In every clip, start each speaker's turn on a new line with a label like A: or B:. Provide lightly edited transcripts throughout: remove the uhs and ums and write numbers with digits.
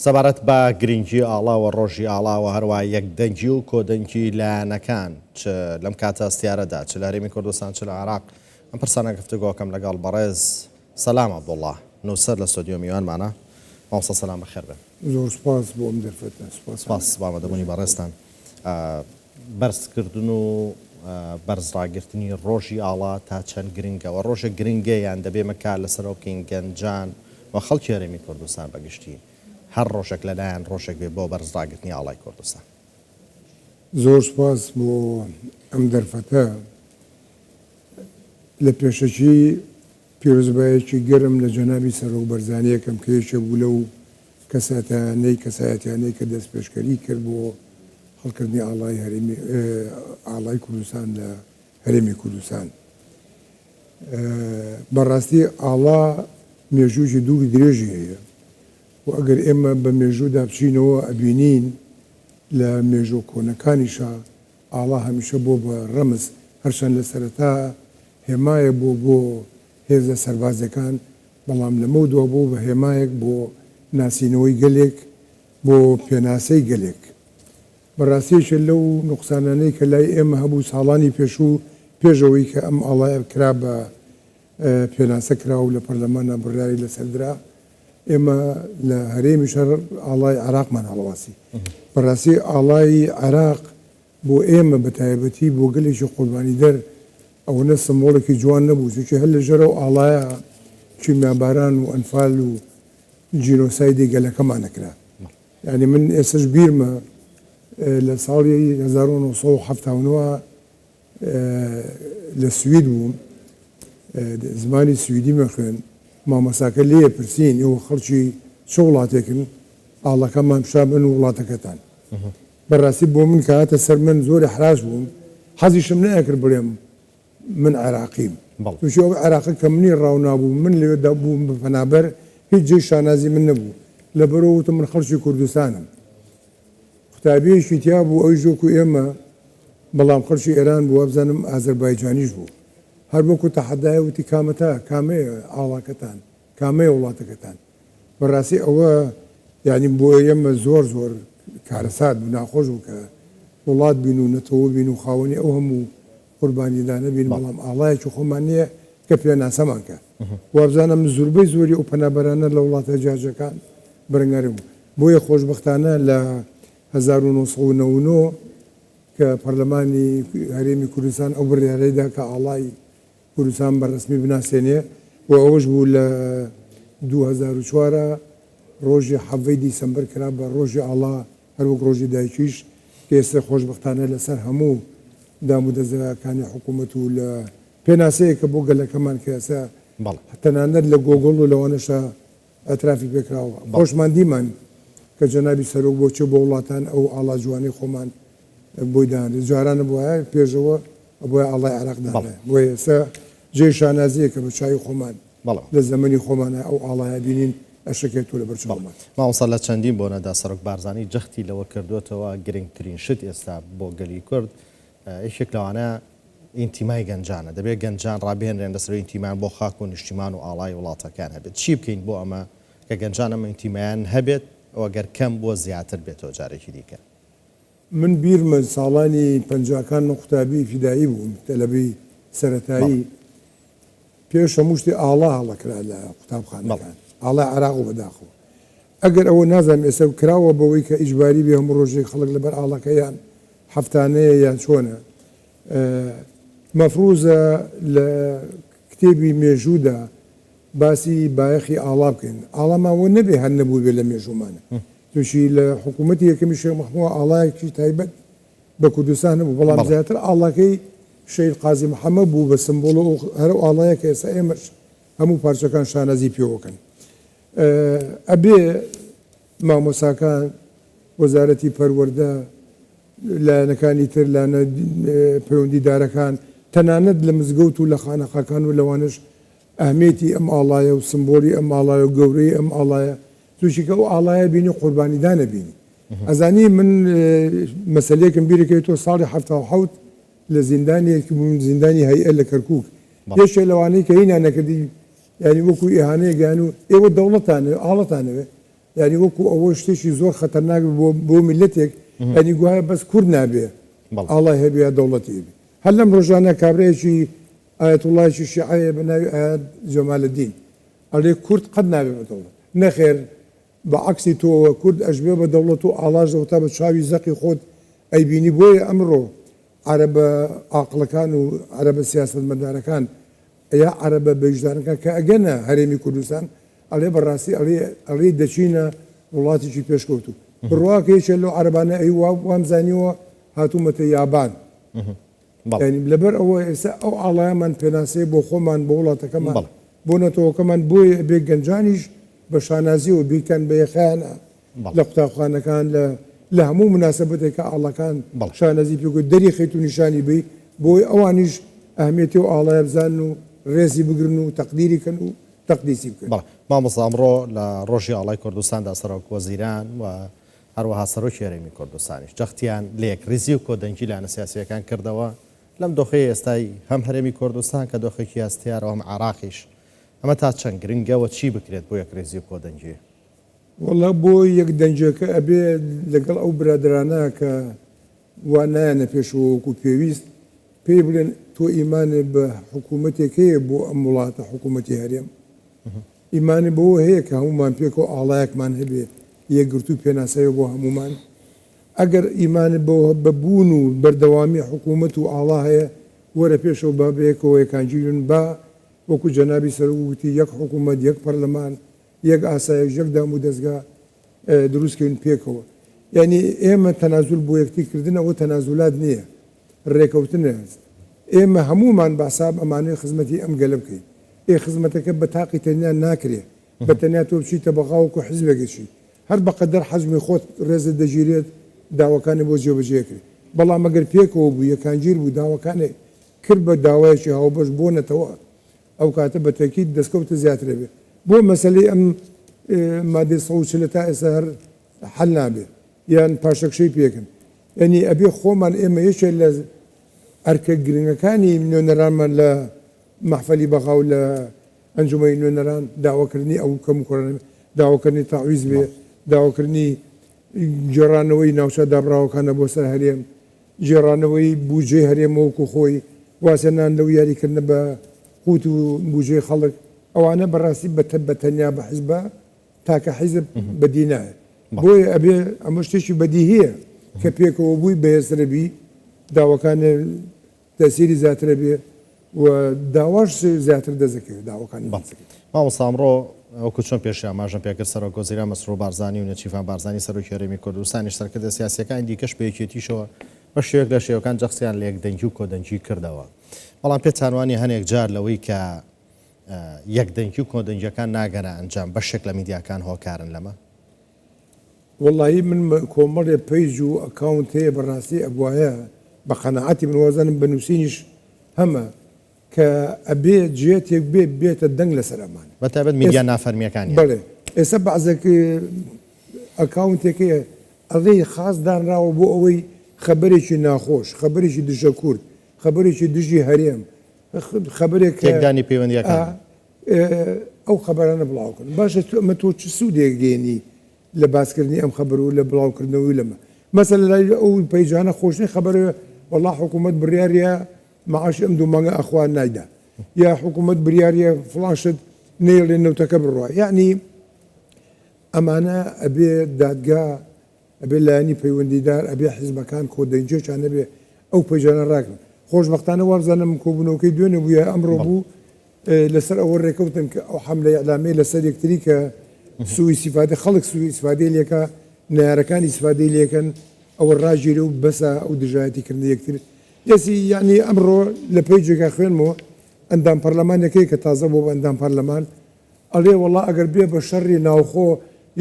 A: سەبارەت بە گرنگی ئاڵاوە ڕۆژی ئاڵاوە هەروە یەکدەنگی و کۆدەنگی لایەنەکان لەم کاتە ئەستیارەدا چ لە هەرێمی کوردستان چ لە عێراق ئەم پرسانە گفتوگۆکەم لەگەڵ بەڕێز سەلام عەبدوڵڵا نووسەر لە ستۆدیۆ میوانمانە. مامۆستا سەلام بەخێر بێ.
B: زۆر سوپاس بۆ ئەم دەرفەتە.
A: سوپاس بامەدەبوونی بەڕێزتان. بەرزکردن و بەرزڕاگررتنی ڕۆژی ئاڵا تا چەند گرنگەوە ڕۆژە گرنگە یان دەبێ مەکا لەسەر بکەین گەنجان و خەڵکی هەرێمی کوردستان بەگشتی هەر ڕۆژێک لەلایەن ڕۆژێک بێ بۆ بەرزڕاگررتنی ئاڵای کوردستان.
B: زۆر سوپاس بۆ ئەم دەرفەتە. لە پێشەکی پیرۆزبایەکی گەرم لە جەنابی سەرۆک بەرزانیەکەم کە یەکێک بوو لەو کەسایەتیانەی کە دەست پێشکەری کرد بۆ هەڵکردنی ئاڵای کوردستان لە هەرێمی کوردستان. بەڕاستی ئاڵا مێژووی دووری درێژی هەیە و ئەگەر ئێمە بە مێژوودا بچینەوە ئەبینین لە مێژۆ کۆنەکانیشە ئاڵا هەمیشە بۆ بە ڕەمز هەرچەند لە سەرەتا هێمایە بۆ هێزە سەربازەکان، بەڵام لەمە دووە بۆ بە هێمایەک بۆ ناسینەوەی گەلێک بۆ پێناسەی گەلێک. بەڕاستیشە لەو نوقسانانەی کە لای ئێمە هەبوو ساڵانی پێشوو پێشەوەی کە ئەم ئاڵایە کرا بە پێناسە کرا و لە پەرلەمانە بڕیاری لەسەردرا، ئێمە لە هەرێمی شەڕ ئاڵای عێراقمان هەڵواسی. بەڕاستی ئاڵای عێراق بۆ ئێمە بە تایبەتی بۆ گەلێکی قوربانی دەر ئەوەنە سمبۆڵێکی جوان نەبوو، چونکە هەر لە ژێرەوە ئاڵایە کیمیاباران و ئەنفال و جینۆسایدی گەلەکەمان نەکرا. یعنی من ئێستش بیرمە لە ساڵی 1970 لە سوید بووم، زمانی سویدی مەخوێن، مامۆساکە لێ پرسین ئێوە خەڵکی چه وڵاتێکن؟ ئاڵەکەمان پیشابن و وڵاتەکەتان. بەڕاستی بۆ من کە هاتە سەر من زۆری حراج بووم، حەزیشم نەکرد بڵێم من عێراقیم، تووشی ئەو عێراقی کە منی ڕاو نابوو، من لەوێدا بووم بە پەنابەر هیچ جێی شانازی من نەبوو، لەبەرەوە وتم من خەڵکی کوردستانم. قوتابیەکی تیا بوو ئەوی ژۆکو ئێمە، بەڵام خەڵکی ئێران بوو بزانم ئازەربایجانیش بوو، هەر بۆکو تەحەدایە وتی کامەتە کامەیە ئاڵاکەتان، کامەیە وڵاتەکەتان. بەڕاستی ئەوە یعنی بۆ ئێمە زۆر کارەسات بوو، ناخۆش بوو کە وڵات بین و نەتەوە بین و خاوەنی ئەو هەموو قوربانیدانە بین، بەڵام ئاڵایەکی خۆمان نییە کە پێناسەمان کە. وابزانم زۆربەی زۆری ئەو پەنابەرانە لە وڵاتە جیاجەکان بەرەنگەرم بوو. بۆیە خۆشبەختانە لە 1990 کە پەرلەمانی هەرێمی کوردستان ئەو بڕیارەیدا کە ئاڵای کوردستان بەڕسمی بناسێنێ و ئەوەش بوو لە 2004 ڕۆژی 7 دیسەمبەر کرا بە ڕۆژی ئاڵا هەروەک ڕۆژی دایکیش، کە ئێستا خۆشبەختانە لەسەر هەموو دامودەزەکانی حکوومەت و لە پێناسەیە کە بۆ گەلەکەمان کە ئێستا تەنانەت لە گۆگڵ و لەوانەشە ئەترافی پێکراوە. خۆشمان دیمان کە جەنابی سەرۆک بۆچێ بۆ وڵاتان ئەو ئاڵا جوانی خۆمان بۆی دانێت. جارانە بۆە پێشەوە بۆیە ئاڵای عێراقدانە، بۆ ئێستا جێی شانازیە کە بە چاوی خۆمان لە زەمەنی خۆمانە ئەو ئاڵایە بینین ئەشکێت و لە بەرچاومان.
A: مامۆستا لە چەندین بۆنەدا سەرۆک بارزانی جەختی لەوە کردوێتەوە گرنگترین شت ئێستا بۆ گەلی کورد یەکێک لەوانە ئینتیمای گەنجانە، دەبێت گەنجان ڕابێنرێن لەسەر ئینتیمان بۆ خاک و نیشتیمان و ئاڵای وڵاتەکان هەبێت. چی بکەین بۆ ئەمە کە گەنجان ئەمە ئینتیمایان هەبێت ئەوە گەر کەم بۆ زیاتر بێتەوە جارێکی دیکە؟ من
B: بیرمە ساڵانی 50کان قوتابی فیدایی بووم، تەلەبی سەرەتایی، پێش هەموو شتی ئاڵا هەڵەکرا لە قوتابخانەکان، ئاڵای عێراق و بەداخەوە. ئەگەر ئەوە نازانم ئێستا کراوە بەوەی کە ئیجباری بێ هەموو ڕۆژێک خەڵک لەبەر ئاڵەکەیان هەفتانەیە یان چۆنە، مەفروزە لە کتێبی مێژوودا باسی بایەخی ئاڵا بکەین. ئاڵاماوە نەبێ هەر نەبوو بێ لە مێژوومانە، تووشی لە حکوومەتی یەکەمی شێخ مەحموود ئاڵایەکی تایبەت بە کوردستان نەبوو، بەڵام زیاتر ئاڵاکەی شەید قازی محەممەد بوو بە سمبۆڵ هەر ئاڵایە کە ئێستا ئێمەش هەموو پارچەکان شانەزی پێوەکەن. ئەبێ مامۆساکان، وەزارەتی پەروەردە، لایەنەکانی تر، لایەنە پەیوەندیدارەکان، تەنانەت لە مزگەوت و لە خانەخاکان و لەوانش ئەهمێتی ئەم ئاڵایە و سمبۆلی ئەم ئاڵایە و گەورەی ئەم ئاڵایە، تووشی کە ئەو ئاڵایە بینی قوربانیدانە بینی. ئەزانی من مەسەلەیەکم بیرەکەوێتەوە ساڵی 1970 لە زیندانێکی بووم، زیندانی هەیئە لە کەرکووک، یەکێک لەوانەی کە هینان نەکردی، یعنی وەکو ئێهانەیە گیان و ئێوە دەوڵەتانە ئاڵەتانەوێ، ینی وەکو ئەوە شتێکی زۆر خەتەرناک بۆ میلەتێک ینی گوایە بەس کورد نابێ ئاڵای هەبێ یا دەوڵەتی هەبێ هەر لەم ڕۆژانە کابرایەکی ئایەتوڵایکی شیعەیە بە ناوی ئایەت جەمالەدین ئەڵێ کورد قەت نابێ بە دەوڵەت نەخێر بەعەکسی تۆوە کورد ئەشبێ بە دەوڵەت و ئاڵاش دەوتا بە چاوی زەقی خۆت ئەیبینی بۆیە ئەمڕۆ عەرەبە عاقڵەکان و عەرەبە سیاسەتمەدارەکان یا عەرەبە بەوجدانەکان کە ئەگەنە هەرێمی کوردستان ئەڵێ بەڕاستی ئەڵێ دەچینە وڵاتێکی پێشکەوتوو بڕواکە یەکێ لەو عەرەبانە ئەی وامزانیوە هاتوومەتە یابان ینی لەبەر ئەوە ئێستا ئەو ئاڵایەمان پێناسەیە بۆ خۆمان بۆ وڵاتەکەمان بۆ نەتەوەکەمان بۆیە بێ گەنجانیش بە شانازیەوە بیکەن بە یەخیانە لە قوتابخانەکان لە هەموو مناسبەتێکە ئاڵەکان شانەزی پێ دەری خەیت و نیشانی بی بۆی ئەوانیش ئەهمیەتی و ئاڵایە بزان و ڕێزی بگرن و تەقدیریکەن و تەقدیسی بکەن
A: مامۆستا ئەمڕۆ لە ڕۆژی ئاڵای کوردستاندا سەرۆک وەزیران و هەروەها سەرۆکی هەرێمی کوردستانیش جەختیان لێک ریزی و کۆدەنگی لایەنە سیاسیەکان کردەوە لەم دۆخەی ئێستای هەم هەرێمی کوردستان کە دۆخێکی هەستیارەوە هەم عێراقیش ئەمە تا چەند گرنگەوە چی بکرێت بۆ یەک ریزی و کۆدەنگی
B: وەڵا بۆ یەک دەنجەکە ئەبێ لەگەڵ ئەو برادرانە کە وانایەنە پێشەوەکو پێویست پێی بڵێن تۆ ئیمانێ بە حکوومەتێک هەیە بۆ ئەم وڵاتە حکوومەتی هەرێم ئیمانی بەوە هەیە کە هەمومان پێکەوە ئاڵایەکمان هەبێ یەکگرتو پێناسەوە بۆ هەمومان ئەگەر ئیمانە بەبوون و بەردەوامی حکوومەت و ئاڵا هەیە وەرە پێشەوە با بەیەکەوە یەکانجیرن با وەکو جەنابی سەرۆکوتی یەک حکوومەت یەک پەرلەمان یەک ئاسایش یەک دام و دەستگا دروستکەین پێکەوە یعنی ئێمە تەنازول بۆ یەکتیکردن ئەوە تەنازولات نییە ڕێکەوتنە ئێمە هەمومان باساب ئەمانەی خزمەتی ئەم گەلە بکەین خزمەتەکە بە تاقی تەنیا ناکرێ بە تەنیا تۆ بچیتە بەغاوکو حزبێکێکی هەر بەقەدەر حەزمی خۆت ڕێزت دەگیرێت داواکانی بۆ جێبەجێکرێت بەڵام ئەگەر پێکەوە بوو یەکانگیر بوو داواکانێ کرد بە داوایەکی هاوبەش بۆ نەتەوە ئەو کاتە بە تەکید دەستکەوتە زیاترە بێ بۆ مەسلەی ئەم مادەی 140 تا ئێستا هەر حەل نابێ یان پاشەکشەی پێکن ینی ئەبێ خۆمان ئێمە یەکێک لە ئەرکە گرنگەکانی نوێنەرانمان لە محفەلی بەغاو لە ئەنجومەی نوێنەران داواکردنی ئەو کەم کوڕانە داواکردنی تاویز بێ داواکردنی جێڕانەوەی ناوچە دابراوەکانە بۆ سەر هەرێم جێڕانەوەی بوجێ هەرێمەوەکو خۆی واسەنان لەو یاریکردنە بە قوت و بوجێ خەڵک ئەوانە بەڕاستی بە تەنیا بە حیزبە تاکە حیزب بەدی نایە بۆیە ئەبێ ئەمە شتێکی بەدی هەیە کە پێکەوە بووی بەهێزترەبی داواکانە تەسیری زیاترە بێ و داواش زیاتر دەزەکەوێت داواکانی
A: مامۆستا ئەمڕۆ ئەوکو چۆن پێش ئاماژەم پێکرد سەرۆک وەزیران مەسرۆر بارزانی و نەچیفان بارزانی سەرۆکی هەرێمی کوردستانیش سەرکردە سیاسیەکان دیکەش بە یەکێتیشەوە بە شێوەیەک لە شێوەکان جەخسیان لە یەکدەنگی و کۆدەنگی کردەوە بەڵام پێچانوانی هەنێک جار لەوەی کە یەکدەنگی و کۆدەنگیەکان ناگەرە ئەنجام بەشێک لە میدیاکان هۆکارن لەمە
B: وەڵی من کۆمەڵێ پەیج و ئەکاونت هەیە بەڕاستی ئەبوایە بە قەنەعەتی من وەزانم بنووسینیش هەمە کە ئەبێ جێتێک بێتە دەنگ لەسەر ئەمان
A: بەتایبەت میدیا نافەرمیەکانی
B: بڵێ ئێستا بەعزێک ئەکاونتێکەیە ئەڵێ خاص دانراوە بۆ ئەوەی خەبەرێکی ناخۆش خەبەرێکی دژە کورد خەبەرێکی دژی هەرێم خەبرێک
A: تێکدانی پەیوەندیەکان
B: ئەو خەبەرانە بڵاوکردن باشە ئەمە تۆ چ سوودێک گەێنی لە باسکردنی ئەم خەبەر و لە بڵاوکردنەوەی لەمە مەسەلە لای ئەو پەیجانە خۆشنی خەبەرە وەڵا حکوومەت بڕیاریە معاش ئەم دوو مانگە ئەخوان نایدا یا حکوومەت بریاریە فڵاشت نێڵێ نەوتەکە بڕوە یعنی ئەمانە ئەبێ دادگا ئەبێ لایەنی پەیوەندیدار ئەبێ حیزبەکان کۆدەنجێکیان نەبێ ئەو پەیجانە ڕاکن خۆشبەختانە وابزانم کۆبوونەوەکەی دوێنێ بووە ئەمڕۆ بوو لەسەر ئەوە ڕێکەوتن کە ئەو حەملە ئەعلامی لەسەر یەکتری کە سوء استفاده خەڵک سوء استفاده لێکە نارەکانی استفادەی لێکن ئەوە ڕاگیرە و بەسە ئەو دژایەتیکردنی یەکتر دەسی یعنی ئەمڕۆ لە پەیجێکا خوێنمەوە ئەندام پەرلەمانەکەی کە تازە بۆ بە ئەندام پەرلەمان ئەڵێ وەڵا ئەگەر بێ بە شەڕی ناوخۆ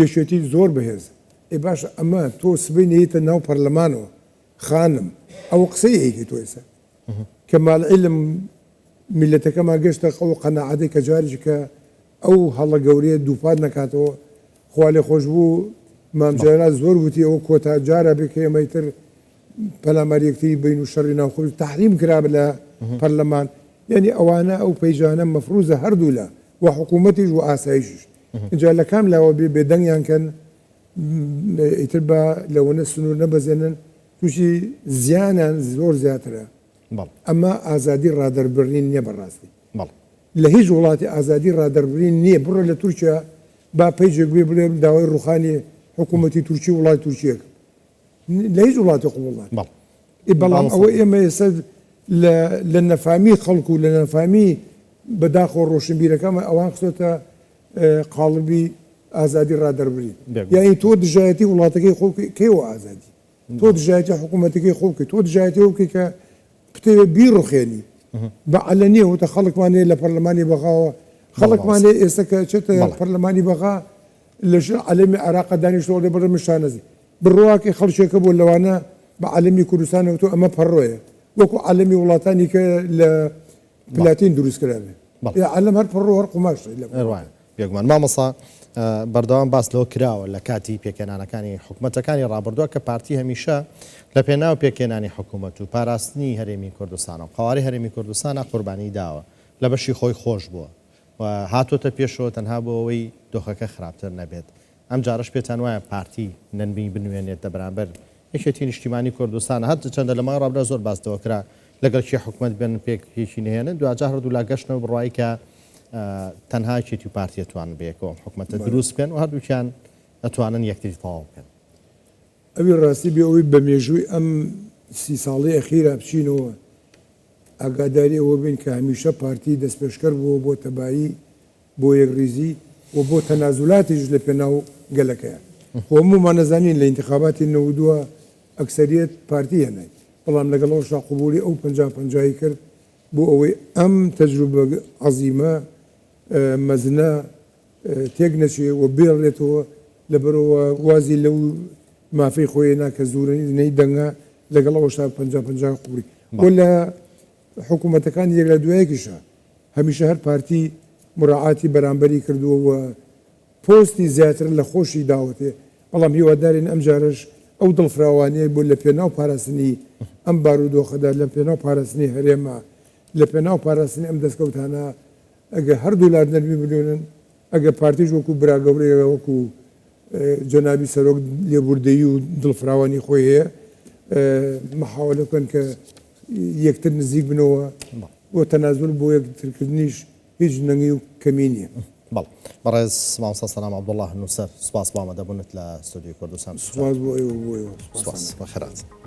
B: یەکێتی زۆر بەهێز ئێ باش ئەمە تۆ سبەی نەیتە ناو پەرلەمانەوە خانم ئەو قسەی هەیەکی تۆ ئێستا کە ماڵعیلم میلەتەکەمان گەشتە قەو قەنەعەتێک کە جارێکی کە ئەو هەڵە گەورەیە دووپات نەکاتەوە خوا لێ خۆش بوو مامجارات زۆر وتی ئەوە کۆتا جارە بێکە ئێمەیتر پەلاماریەکتری بین و شەڕی ناوخۆی تحریم کرا لە پەرلەمان یعنی ئەوانە ئەو پەیجانە مەفروزە هەردوو لە و حکوومەتیش و ئاسایشش اینجا لە کام لاوە بێدەنگیان کەن ئیتر بە لەوەنە سنوور نەبەزێنن تووشی زیانیان زۆر زیاترە
A: بەڵ
B: ئەمە ئازادی ڕادەربڕین نییە بەڕاستی
A: بەڵ
B: لە هیچ وڵاتی ئازادی ڕادەربرین نییە بڕە لە تورکیا با پەیجێک بێ بڵێ داوای ڕوخانی حکوومەتی تورکی وڵاتی تورکیەک لە هیچ وڵاتی قوڵات
A: بەڵ
B: بەڵام ئەوە ئێمە ئێستا لە نەفامی خەڵکو و لە نەفامی بەداخۆ ڕۆشنبیرەکەمە ئەوان خستۆتە قاڵبی ئازادی ڕادەربرین یعنی تۆ دژایەتی وڵاتەکەی خۆ کێوە ئازادی تۆ دژایەتی حکوومەتەکەی خۆ بکەیت تۆ دژایەتی ئەو بکەیت کە پتێ بیڕوخێنی بە علەنیە وتە خەڵکمانێ لە پەرلەمانی بەغاوە خەڵکمانێ ئێستا کە چێتە پەرلەمانی بەغا لەژێر عەلەمی عێراقا دانیشتەوە لێ بەڕێ شانەزی بڕواکەی خەڵکێکە بۆ لەوانە بە عەلەمی کوردستانەوە تۆ ئەمە پەڕۆیە وەکو عەلەمی وڵاتانی کە لە پلاتین دروست کرابێ عەلەم هەر پەڕۆ هەر قوماشە
A: بێگومان مامەسا بەردەوام باس لەوە کراوە لە کاتی پێکێنانەکانی حکوومەتەکانی ڕابردووە کە پارتی هەمیشە لە پێناو پێکێنانی حکوومەت و پاراستنی هەرێمی کوردستان و قواری هەرێمی کوردستانە قوربانی داوە لە بەشی خۆی خۆش بووە و هاتوۆتە پێشەوە تەنها بۆ ئەوەی دۆخەکە خراپتر نەبێت ئەم جارش پێتان وایە پارتی نەنبی بنوێنێتە بەرامبەر یەکێتی نیشتیمانی کوردستان هەر چەندە لە مای ڕابرا زۆر باس دەوەکرا لەگەڵ کێ حکوومەت بێن پێکی نهێنن دوجار هەردوو لا گەشتنەوە بڕایی کە تەنها یەکێتی و پارتیەتوان بێکەوە حکوومەتە دروست بکەن و هەردووکیان ئەتوانن یەکتری تەواو بکەن
B: ئەوی ڕاستی بێ ئەوەی بە مێژووی ئەم 30 ساڵی ئەخیرا بچینەوە ئاگاداری ئەوە بین کە هەمیشە پارتی دەستپێشکەر بووە بۆ تەبایی بۆ یەکریزی و بۆ تەنازولاتیش لە پێناو گەلەکەیە هەمومان نەزانین لە ئینتیخاباتی نەودووە ئەکسەریەت پارتی هەنای بەڵام لەگەڵەوەشا قبولی ئەو 50 کرد بۆ ئەوەی ئەم تەجروبە عەزیمە مەزنە تێک نەچێ و بێڕێتەوە لەبەرەوە وازی لەو مافەی خۆی ناکە زورەی دەنگە لەگەڵەوەشا 50 قوبولی بۆ لە حکوومەتەکان یەک لە دوایەکیشە هەمیشە هەر پارتی مراعاتی بەرامبەری کردووە پۆستی زیاتر لە خۆشی داوەتێ بەڵام هیوادارین ئەم جارش ئەو دڵفراوانەیە بۆ لە پێناو پاراستنی ئەم بارودۆخەدا لە پێناو پاراستنی هەرێمە لە پێناو پاراستنی ئەم دەستکەوتانە ئەگە هەردوو لار نەرمی بنوێنن ئەگە پارتیش وەکو براگەورەیە وەکو جەنابی سەرۆک لێبوردەیی و دڵفراوانی خۆی هەیە مەحاولە بکەن کە یەکتر نزیک بنەوە بۆ تەنازول بۆ یەکترکردنیش هیچ نەنگی و کەمی نییە
A: بەڵ بەڕێز مامۆستا سەلام عەبدوڵڵاه نووسەر سوپاس بۆ ئامادەبوونت لە ستودیۆی کوردستان
B: سوپاس بۆ ئێوە
A: سوپاس بەخێرات